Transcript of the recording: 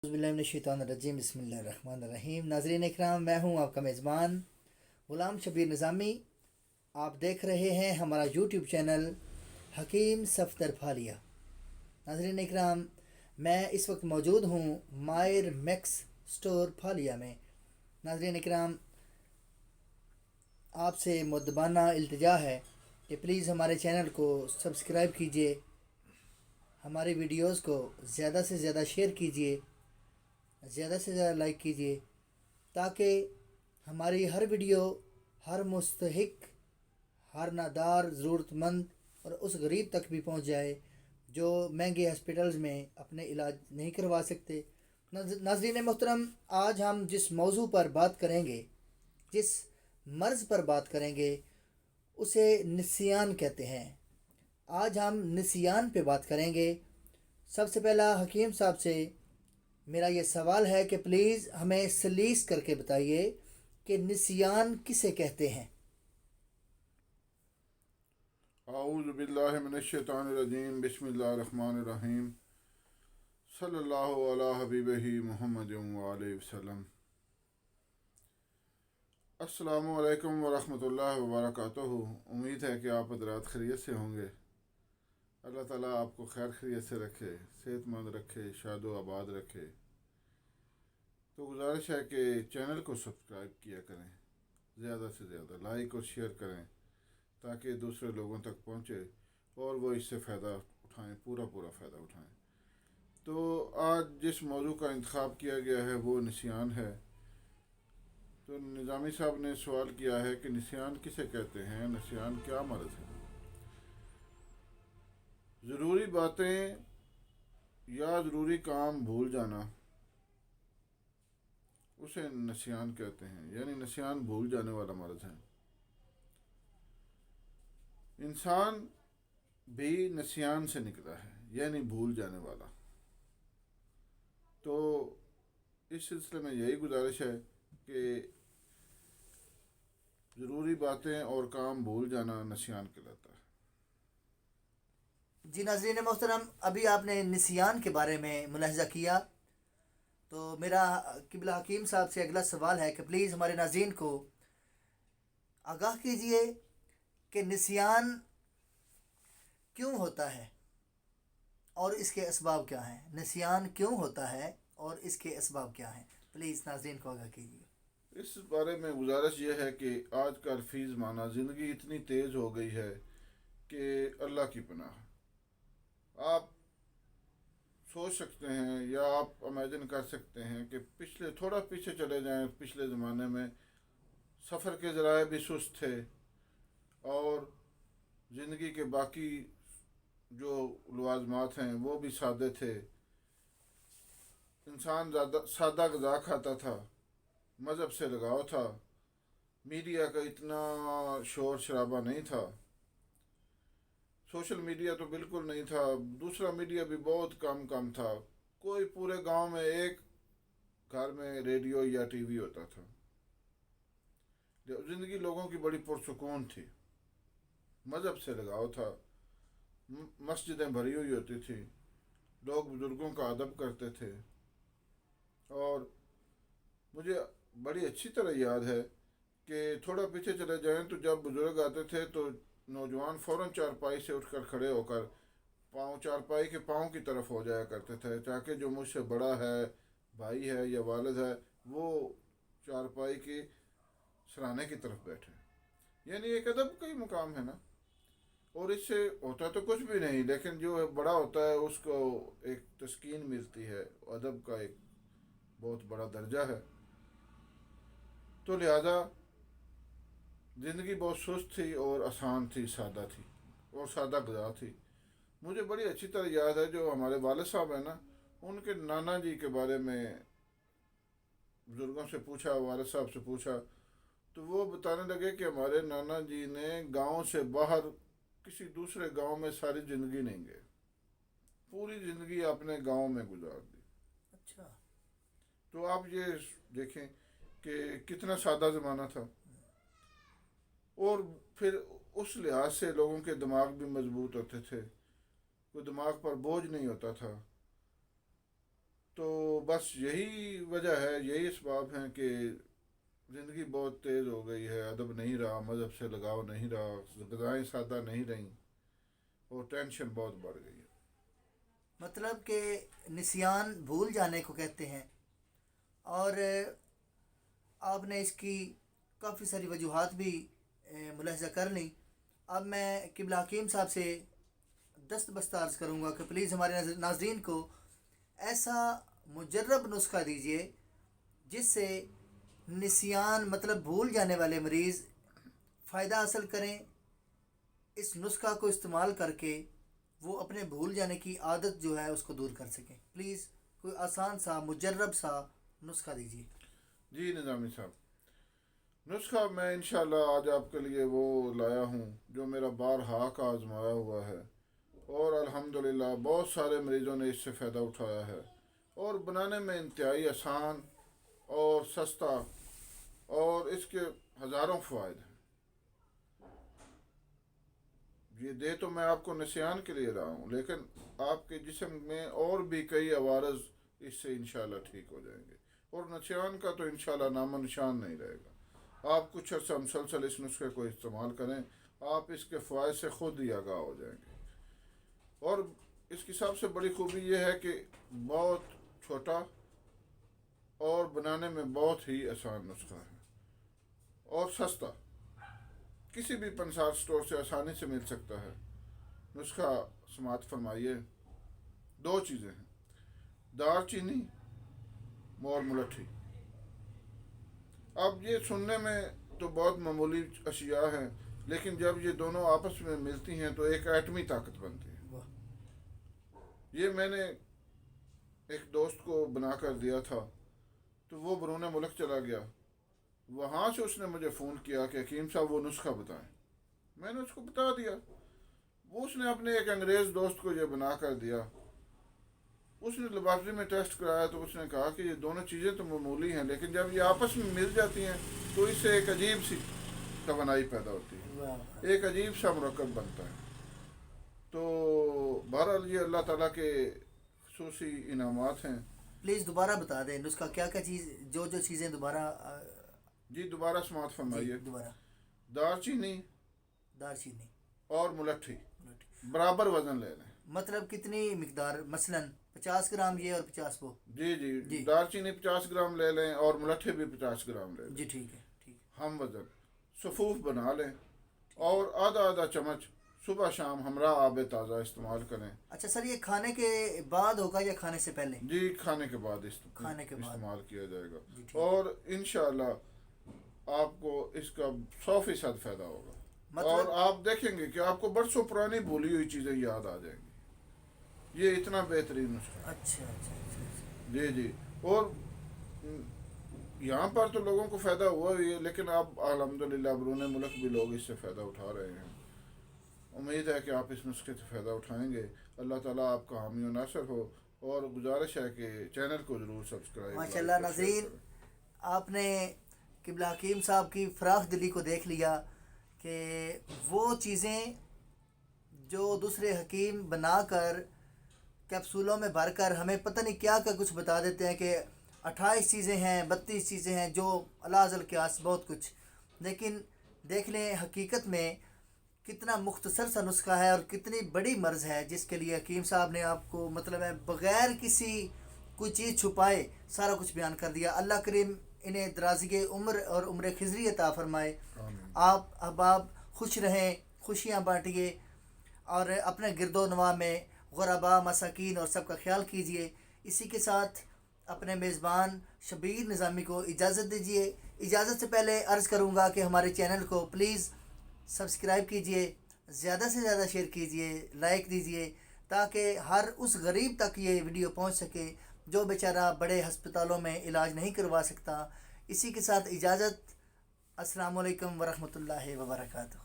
बिस्मिल्लाहिर्रहमानिर्रहीम बिस्मिल्लाहिर्रहमानिर्रहीम। नाज़रीन इकराम, मैं हूं आपका मेज़बान ग़ुलाम शबीर निज़ामी। आप देख रहे हैं हमारा यूट्यूब चैनल हकीम सफ़दर फालिया। नाज़रीन इकराम, मैं इस वक्त मौजूद हूं मायर मैक्स स्टोर फालिया में। नाज़रीन इकराम, आपसे मुद्दबाना इल्तिजा है कि प्लीज़ हमारे चैनल को सब्सक्राइब कीजिए, हमारी वीडियोस को ज़्यादा से ज़्यादा शेयर कीजिए, ज़्यादा से ज़्यादा लाइक कीजिए, ताकि हमारी हर वीडियो हर मुस्तहिक, हर नादार, ज़रूरतमंद और उस गरीब तक भी पहुंच जाए जो महंगे हॉस्पिटल्स में अपने इलाज नहीं करवा सकते। नाज़रीन मोहतरम, आज हम जिस मौजू पर बात करेंगे, जिस मर्ज़ पर बात करेंगे, उसे निसियान कहते हैं। आज हम निसियान पे बात करेंगे। सबसे पहला हकीम साहब से मेरा ये सवाल है कि प्लीज़ हमें सलीस करके बताइए कि निसियान किसे कहते हैं। आऊज़ु बिल्लाहि मिनश्शैतानिर्रजीम बिस्मिल्लाहिर्रहमानिर्रहीम सल्लल्लाहु अला हबीबिही मुहम्मदिन व आलिहि वसल्लम। अस्सलामु अलैकुम व रहमतुल्लाहि व बरकातुहू। उम्मीद है कि आप हज़रात खैरियत से होंगे। अल्लाह ताला आपको खैर खैरियत से रखे, सेहतमंद रखे, शादो आबाद रखे। तो गुजारिश है कि चैनल को सब्सक्राइब किया करें, ज़्यादा से ज़्यादा लाइक और शेयर करें ताकि दूसरे लोगों तक पहुँचे और वो इससे फ़ायदा उठाएं, पूरा फ़ायदा उठाएं। तो आज जिस मौजू का इंतखाब किया गया है वो निसियान है। तो निज़ामी साहब ने सवाल किया है कि निसियान किसे कहते हैं, निसियान क्या मर्ज़ है। ज़रूरी बातें या ज़रूरी काम भूल जाना, उसे निसियान कहते हैं, यानी निसियान भूल जाने वाला मर्ज़ है। इंसान भी निसियान से निकला है, यानी भूल जाने वाला। तो इस सिलसिले में यही गुजारिश है कि ज़रूरी बातें और काम भूल जाना निसियान कहलाता है। जी नाज़रीन मोहतरम, अभी आपने निसियान के बारे में मुलाहिज़ा किया, तो मेरा किबला हकीम साहब से अगला सवाल है कि प्लीज़ हमारे नाज़रीन को आगाह कीजिए कि निसियान क्यों होता है और इसके असबाब क्या हैं। निसियान क्यों होता है और इसके असबाब क्या हैं, प्लीज़ नाज़रीन को आगाह कीजिए। इस बारे में गुजारिश ये है कि आजकल फ़ी ज़माना ज़िंदगी इतनी तेज़ हो गई है कि अल्लाह की पनाह। आप सोच सकते हैं या आप इमेजिन कर सकते हैं कि पिछले थोड़ा पीछे चले जाएं, पिछले ज़माने में सफ़र के ज़राए भी सुस्त थे और ज़िंदगी के बाकी जो लवाजमात हैं वो भी सादे थे। इंसान ज़्यादा सादा ग़िज़ा खाता था, मज़हब से लगाव था, मीडिया का इतना शोर शराबा नहीं था, सोशल मीडिया तो बिल्कुल नहीं था, दूसरा मीडिया भी बहुत कम था। कोई पूरे गांव में एक घर में रेडियो या टीवी होता था। ज़िंदगी लोगों की बड़ी पुरसुकून थी, मज़हब से लगाव था, मस्जिदें भरी हुई होती थी, लोग बुज़ुर्गों का अदब करते थे। और मुझे बड़ी अच्छी तरह याद है कि थोड़ा पीछे चले जाएं तो जब बुज़ुर्ग आते थे तो नौजवान फ़ौरन चारपाई से उठकर खड़े होकर पाँव चारपाई के पाँव की तरफ हो जाया करते थे, ताकि जो मुझसे बड़ा है, भाई है या वालिद है, वो चारपाई की सराहने की तरफ बैठे। यानी एक अदब का ही मुकाम है ना। और इससे होता तो कुछ भी नहीं, लेकिन जो बड़ा होता है उसको एक तस्कीन मिलती है, अदब का एक बहुत बड़ा दर्जा है। तो लिहाजा ज़िंदगी बहुत सुस्त थी और आसान थी, सादा थी और सादा ग़िज़ा थी। मुझे बड़ी अच्छी तरह याद है, जो हमारे वालिद साहब हैं ना, उनके नाना जी के बारे में बुज़ुर्गों से पूछा, वालिद साहब से पूछा, तो वो बताने लगे कि हमारे नाना जी ने गांव से बाहर किसी दूसरे गांव में सारी ज़िंदगी नहीं गए, पूरी ज़िंदगी अपने गांव में गुजार दी। अच्छा। तो आप ये देखें कि कितना सादा ज़माना था। और फिर उस लिहाज से लोगों के दिमाग भी मजबूत होते थे, कोई दिमाग पर बोझ नहीं होता था। तो बस यही वजह है, यही इसबाब हैं कि ज़िंदगी बहुत तेज़ हो गई है, अदब नहीं रहा, मज़हब से लगाव नहीं रहा, ग़िज़ाएँ सादा नहीं रहीं और टेंशन बहुत बढ़ गई है। मतलब कि निसियान भूल जाने को कहते हैं, और आपने इसकी काफ़ी सारी वजूहात भी मुलाहिज़ा कर ली। अब मैं क़िबला हकीम साहब से दस्त बस्ता अर्ज़ करूँगा कि प्लीज़ हमारे नाज़रीन को ऐसा मुजर्रब नुस्खा दीजिए जिससे निसियान मतलब भूल जाने वाले मरीज़ फ़ायदा हासिल करें। इस नुस्खा को इस्तेमाल करके वो अपने भूल जाने की आदत जो है उसको दूर कर सकें। प्लीज़ कोई आसान सा मुजर्रब सा नुस्खा दीजिए। जी निज़ामी साहब, नुस्खा मैं इंशाल्लाह आज आपके लिए वो लाया हूँ जो मेरा बारहा का आजमाया हुआ है और अल्हम्दुलिल्लाह बहुत सारे मरीज़ों ने इससे फ़ायदा उठाया है और बनाने में इंतहाई आसान और सस्ता और इसके हज़ारों फ़वाइद हैं। ये दे तो मैं आपको निसियान के लिए रहा हूँ, लेकिन आपके जिस्म में और भी कई अवारज़ इससे इंशाल्लाह ठीक हो जाएंगे और निसियान का तो इंशाल्लाह नामो निशान नहीं रहेगा। आप कुछ अर्सा मुसलसल इस नुस्खे को इस्तेमाल करें, आप इसके फ़वाइद से ख़ुद ही आगाह हो जाएंगे। और इसकी सबसे बड़ी खूबी यह है कि बहुत छोटा और बनाने में बहुत ही आसान नुस्खा है और सस्ता, किसी भी पंसार स्टोर से आसानी से मिल सकता है। नुस्खा समात फरमाइए। दो चीज़ें हैं, दालचीनी और मुलट्ठी। अब ये सुनने में तो बहुत मामूली अशिया हैं, लेकिन जब ये दोनों आपस में मिलती हैं तो एक एटमी ताकत बनती है। ये मैंने एक दोस्त को बना कर दिया था तो वो बरूने मुल्क चला गया, वहाँ से उसने मुझे फ़ोन किया कि हकीम साहब वो नुस्खा बताएं। मैंने उसको बता दिया। वो उसने अपने एक अंग्रेज़ दोस्त को ये बना कर दिया। उसने लेबॉरेटरी में टेस्ट कराया तो उसने कहा कि ये दोनों चीज़ें तो मामूली हैं, लेकिन जब ये आपस में मिल जाती हैं तो इससे एक अजीब सी तवानाई पैदा होती है, एक अजीब सा मुरक्कब बनता है। तो बहरहाल ये अल्लाह ताला के खुसूसी इनामात हैं। प्लीज़ दोबारा बता दें नुस्खा क्या क्या चीज़, जो जो चीज़ें दोबारा जी दोबारा समात फरमाइए। दोबारा। दालचीनी और मुलट्ठी मुलट्ठी। बराबर वजन ले लें। मतलब कितनी मिकदार, मसलन 50 ग्राम ये और 50 वो? जी दालचीनी 50 ग्राम ले लें और मुलट्ठी भी 50 ग्राम ले लें। जी ठीक है, ठीक है। हम वजन सफूफ बना लें और आधा आधा चम्मच सुबह शाम हमरा आब ताज़ा इस्तेमाल करें। अच्छा सर, ये खाने के बाद होगा या खाने से पहले? जी खाने के बाद खाने के बाद इस्तेमाल किया जाएगा और इंशाल्लाह आपको इसका 100% फ़ायदा होगा। मतलब और आप देखेंगे कि आपको बरसों पुरानी भूली हुई चीज़ें याद आ जाएंगी। ये इतना बेहतरीन नुस्खा। अच्छा। जी और यहाँ पर तो लोगों को फ़ायदा हुआ ही है, लेकिन अब अल्हम्दुलिल्लाह बरूने मुल्क भी लोग इससे फ़ायदा उठा रहे हैं। उम्मीद है कि आप इस नुस्खे से फ़ायदा उठाएंगे। अल्लाह ताला आपका हामी और नासर हो और गुजारिश है कि चैनल को ज़रूर सब्सक्राइब। माशाल्लाह नाज़रीन, आपने क़िबला हकीम साहब की फ़राख दिली को देख लिया कि वो चीज़ें जो दूसरे हकीम बनाकर कैप्सूलों में भरकर हमें पता नहीं क्या क्या कुछ बता देते हैं कि 28 चीज़ें हैं, 32 चीज़ें हैं, जो अलाज़ल क्यास बहुत कुछ, लेकिन देख लें हकीकत में कितना मुख्तसर सा नुस्खा है और कितनी बड़ी मर्ज़ है जिसके लिए हकीम साहब ने आपको मतलब है बग़ैर किसी कोई चीज़ छुपाए सारा कुछ बयान कर दिया। अल्लाह करीम इन्हें दराज़ी उम्र और उम्र खिज़री अता फ़रमाए। आप अहबाब खुश रहें, खुशियाँ बाँटिए और अपने गिरदो नवा में ग़ुरबा मसाकीन और सबका ख्याल कीजिए। इसी के साथ अपने मेज़बान शबीर निज़ामी को इजाज़त दीजिए। इजाज़त से पहले अर्ज़ करूँगा कि हमारे चैनल को प्लीज़ सब्सक्राइब कीजिए, ज़्यादा से ज़्यादा शेयर कीजिए, लाइक दीजिए, ताकि हर उस गरीब तक ये वीडियो पहुंच सके जो बेचारा बड़े हस्पतालों में इलाज नहीं करवा सकता। इसी के साथ इजाज़त। अस्सलामु अलैकुम वरहमतुल्लाहि वबरकातुहू।